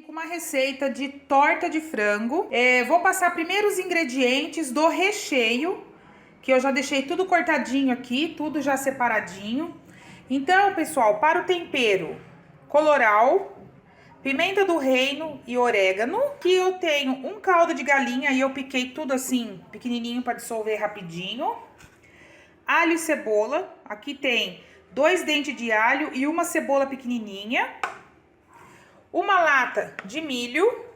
Com uma receita de torta de frango. Vou passar primeiro os ingredientes do recheio, que eu já deixei tudo cortadinho aqui, tudo já separadinho. Então, pessoal, para o tempero, colorau, pimenta do reino e orégano. Aqui eu tenho um caldo de galinha e eu piquei tudo assim, pequenininho para dissolver rapidinho. Alho e cebola, aqui tem 2 dentes de alho e uma cebola pequenininha. Uma lata de milho.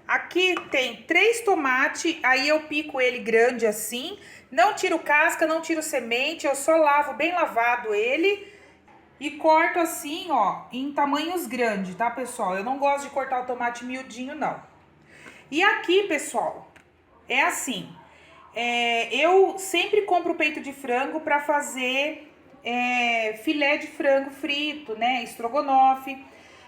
Aqui tem 3 tomates, aí eu pico ele grande assim. Não tiro casca, não tiro semente, eu só lavo bem lavado ele. E corto assim, ó, em tamanhos grandes, tá, pessoal? Eu não gosto de cortar o tomate miudinho, não. E aqui, pessoal, é assim. Eu sempre compro peito de frango pra fazer filé de frango frito, né, estrogonofe.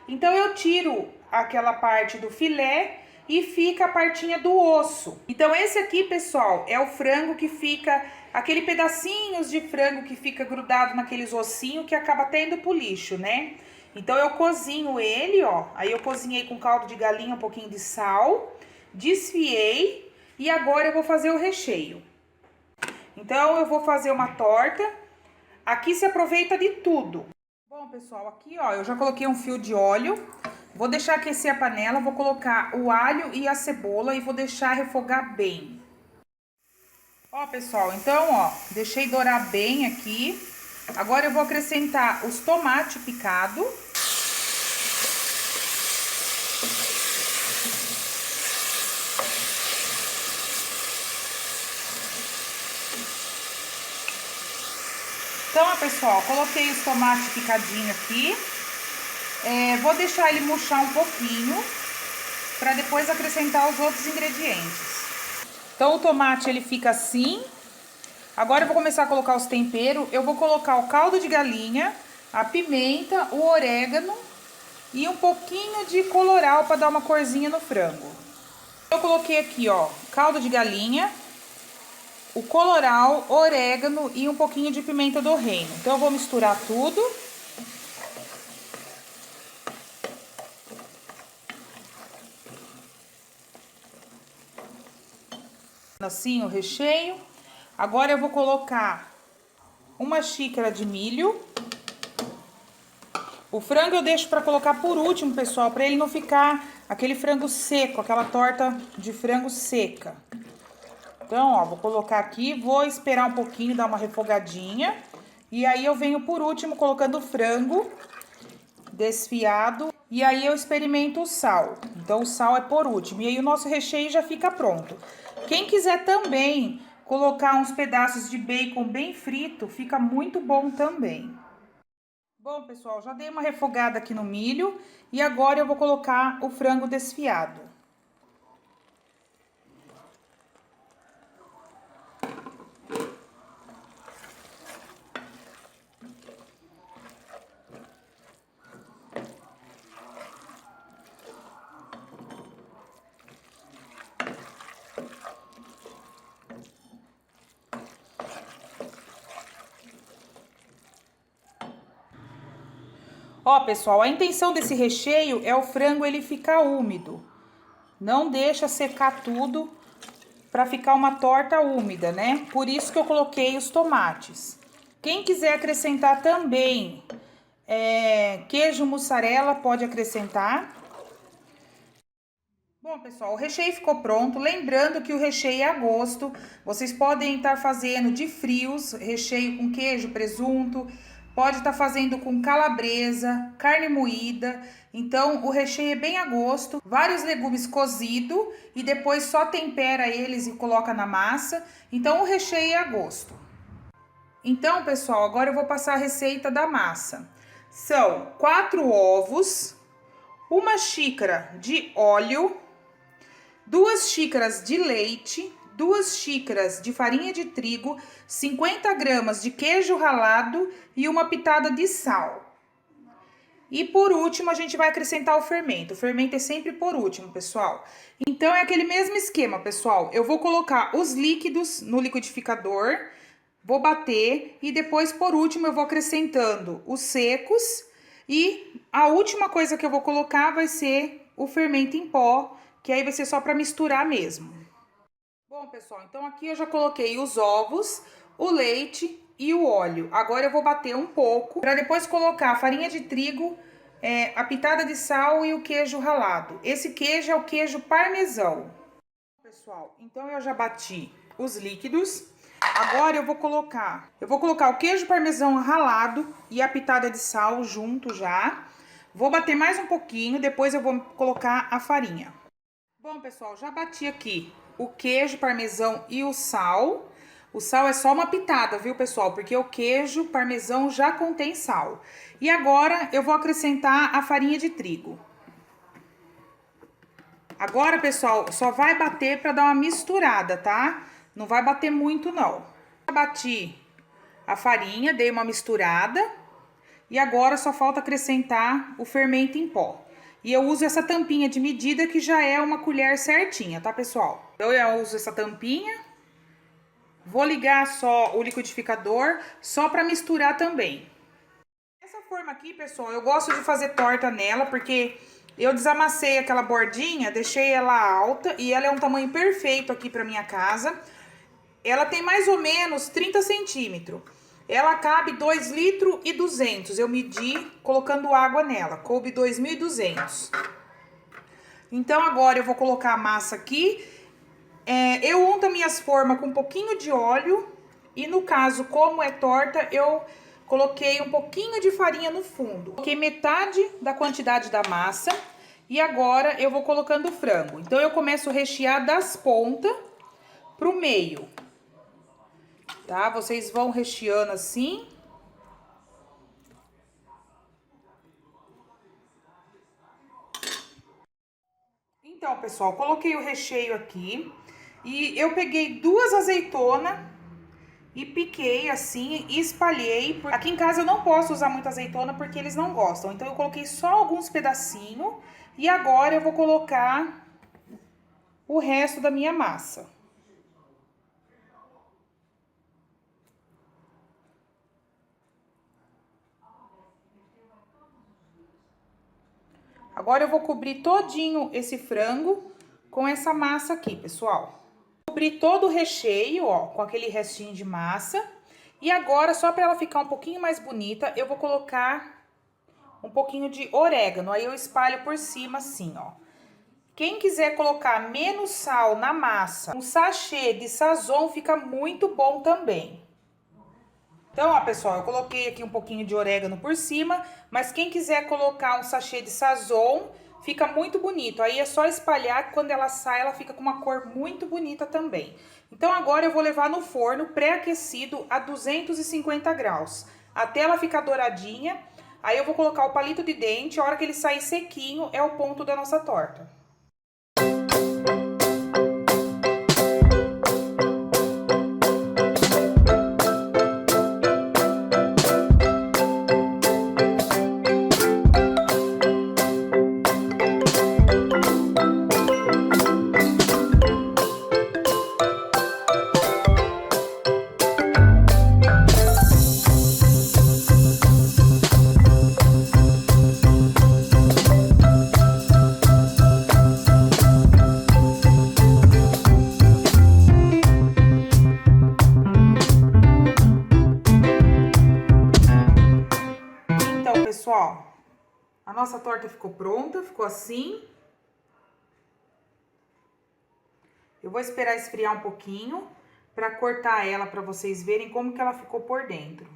Então eu tiro aquela parte do filé e fica a partinha do osso. Então esse aqui, pessoal, é o frango que fica, aquele pedacinhos de frango que fica grudado naqueles ossinhos que acaba até indo pro lixo, né? Então eu cozinho ele, ó, aí eu cozinhei com caldo de galinha, um pouquinho de sal, desfiei e agora eu vou fazer o recheio. Então eu vou fazer uma torta, aqui se aproveita de tudo. Bom, pessoal, aqui, ó, eu já coloquei um fio de óleo. Vou deixar aquecer a panela, vou colocar o alho e a cebola e vou deixar refogar bem. Ó, pessoal, então, ó, deixei dourar bem aqui. Agora eu vou acrescentar os tomates picados. Então, ó, pessoal, coloquei os tomates picadinhos aqui. Vou deixar ele murchar um pouquinho, para depois acrescentar os outros ingredientes. Então, o tomate, ele fica assim. Agora eu vou começar a colocar os temperos. Eu vou colocar o caldo de galinha, a pimenta, o orégano e um pouquinho de colorau para dar uma corzinha no frango. Eu coloquei aqui, ó, caldo de galinha, o colorau, orégano e um pouquinho de pimenta do reino. Então, eu vou misturar tudo. Assim o recheio. Agora eu vou colocar uma xícara de milho. O frango eu deixo para colocar por último, pessoal, para ele não ficar aquele frango seco, aquela torta de frango seca. Então, ó, vou colocar aqui, vou esperar um pouquinho, dar uma refogadinha. E aí eu venho por último colocando o frango desfiado. E aí eu experimento o sal. Então, o sal é por último. E aí o nosso recheio já fica pronto. Quem quiser também colocar uns pedaços de bacon bem frito, fica muito bom também. Bom, pessoal, já dei uma refogada aqui no milho. E agora eu vou colocar o frango desfiado. Ó, pessoal, a intenção desse recheio é o frango ele ficar úmido. Não deixa secar tudo para ficar uma torta úmida, né? Por isso que eu coloquei os tomates. Quem quiser acrescentar também queijo mussarela, pode acrescentar. Bom, pessoal, o recheio ficou pronto. Lembrando que o recheio é a gosto. Vocês podem estar fazendo de frios, recheio com queijo, presunto. Pode estar fazendo com calabresa, carne moída. Então, o recheio é bem a gosto. Vários legumes cozidos e depois só tempera eles e coloca na massa. Então, o recheio é a gosto. Então, pessoal, agora eu vou passar a receita da massa. São 4 ovos, 1 xícara de óleo, 2 xícaras de leite, 2 xícaras de farinha de trigo, 50 gramas de queijo ralado e uma pitada de sal. E por último, a gente vai acrescentar o fermento. O fermento é sempre por último, pessoal. Então, é aquele mesmo esquema, pessoal. Eu vou colocar os líquidos no liquidificador, vou bater e depois, por último, eu vou acrescentando os secos. E a última coisa que eu vou colocar vai ser o fermento em pó, que aí vai ser só para misturar mesmo. Bom, pessoal, então aqui eu já coloquei os ovos, o leite e o óleo. Agora eu vou bater um pouco para depois colocar a farinha de trigo, a pitada de sal e o queijo ralado. Esse queijo é o queijo parmesão. Pessoal, então eu já bati os líquidos. Agora eu vou colocar o queijo parmesão ralado e a pitada de sal junto já. Vou bater mais um pouquinho, depois eu vou colocar a farinha. Bom, pessoal, já bati aqui o queijo parmesão e o sal. O sal é só uma pitada, viu, pessoal? Porque o queijo parmesão já contém sal. E agora eu vou acrescentar a farinha de trigo. Agora, pessoal, só vai bater para dar uma misturada, tá? Não vai bater muito, não. Já bati a farinha, dei uma misturada. E agora só falta acrescentar o fermento em pó. E eu uso essa tampinha de medida que já é uma colher certinha, tá, pessoal? Então eu uso essa tampinha. Vou ligar só o liquidificador, só para misturar também. Essa forma aqui, pessoal, eu gosto de fazer torta nela, porque eu desamassei aquela bordinha, deixei ela alta e ela é um tamanho perfeito aqui para minha casa. Ela tem mais ou menos 30 centímetros. Ela cabe 2,2 litros. Eu medi colocando água nela, coube 2.200. Então agora eu vou colocar a massa aqui. Eu unto minhas formas com um pouquinho de óleo. E no caso, como é torta, eu coloquei um pouquinho de farinha no fundo. Coloquei metade da quantidade da massa. E agora eu vou colocando o frango. Então eu começo a rechear das pontas pro meio. Tá? Vocês vão recheando assim. Então, pessoal, coloquei o recheio aqui. E eu peguei 2 azeitonas e piquei assim e espalhei. Aqui em casa eu não posso usar muita azeitona porque eles não gostam. Então eu coloquei só alguns pedacinhos. E agora eu vou colocar o resto da minha massa. Agora eu vou cobrir todinho esse frango com essa massa aqui, pessoal. Cobri todo o recheio, ó, com aquele restinho de massa. E agora, só para ela ficar um pouquinho mais bonita, eu vou colocar um pouquinho de orégano. Aí eu espalho por cima assim, ó. Quem quiser colocar menos sal na massa, um sachê de Sazon fica muito bom também. Então, ó, pessoal, eu coloquei aqui um pouquinho de orégano por cima, mas quem quiser colocar um sachê de Sazon, fica muito bonito. Aí é só espalhar, que quando ela sai, ela fica com uma cor muito bonita também. Então, agora eu vou levar no forno pré-aquecido a 250 graus, até ela ficar douradinha. Aí eu vou colocar o palito de dente, a hora que ele sair sequinho, é o ponto da nossa torta. Pessoal, a nossa torta ficou pronta, ficou assim. Eu vou esperar esfriar um pouquinho para cortar ela para vocês verem como que ela ficou por dentro.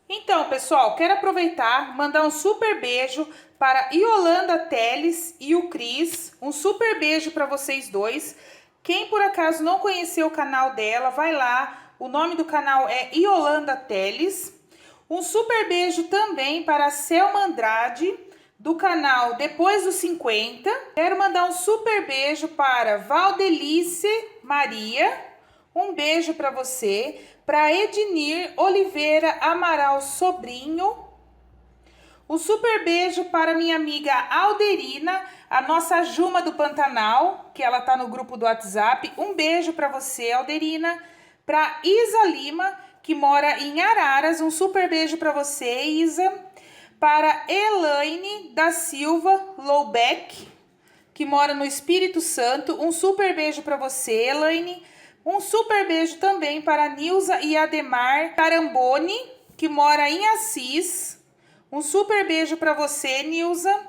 Então, pessoal, quero aproveitar, mandar um super beijo para Yolanda Teles e o Cris. Um super beijo para vocês dois. Quem por acaso não conheceu o canal dela, vai lá. O nome do canal é Yolanda Teles. Um super beijo também para a Selma Andrade, do canal Depois dos 50. Quero mandar um super beijo para Valdelice Maria. Um beijo para você. Para Ednir Oliveira Amaral Sobrinho. Um super beijo para minha amiga Alderina, a nossa Juma do Pantanal, que ela tá no grupo do WhatsApp. Um beijo para você, Alderina. Para Isa Lima, que mora em Araras. Um super beijo para você, Isa. Para Elaine da Silva Loubeck, que mora no Espírito Santo. Um super beijo para você, Elaine. Um super beijo também para Nilza e Ademar Caramboni, que mora em Assis. Um super beijo para você, Nilza.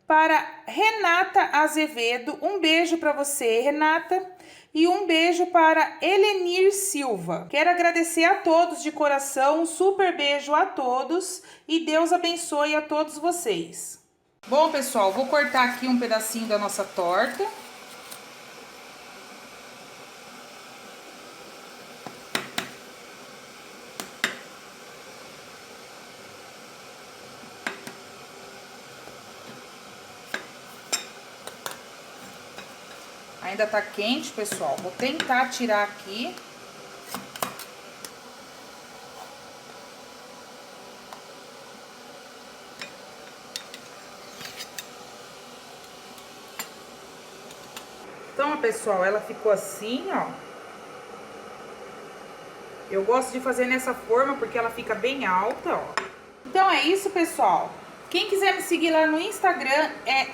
Para Renata Azevedo, um beijo para você, Renata. E um beijo para Helenir Silva. Quero agradecer a todos de coração, um super beijo a todos e Deus abençoe a todos vocês. Bom, pessoal, vou cortar aqui um pedacinho da nossa torta. Ainda tá quente, pessoal. Vou tentar tirar aqui. Então, pessoal, ela ficou assim, ó. Eu gosto de fazer nessa forma porque ela fica bem alta, ó. Então é isso, pessoal. Quem quiser me seguir lá no Instagram é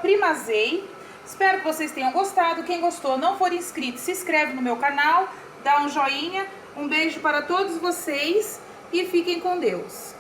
@primazei. Espero que vocês tenham gostado. Quem gostou, não for inscrito, se inscreve no meu canal, dá um joinha. Um beijo para todos vocês e fiquem com Deus.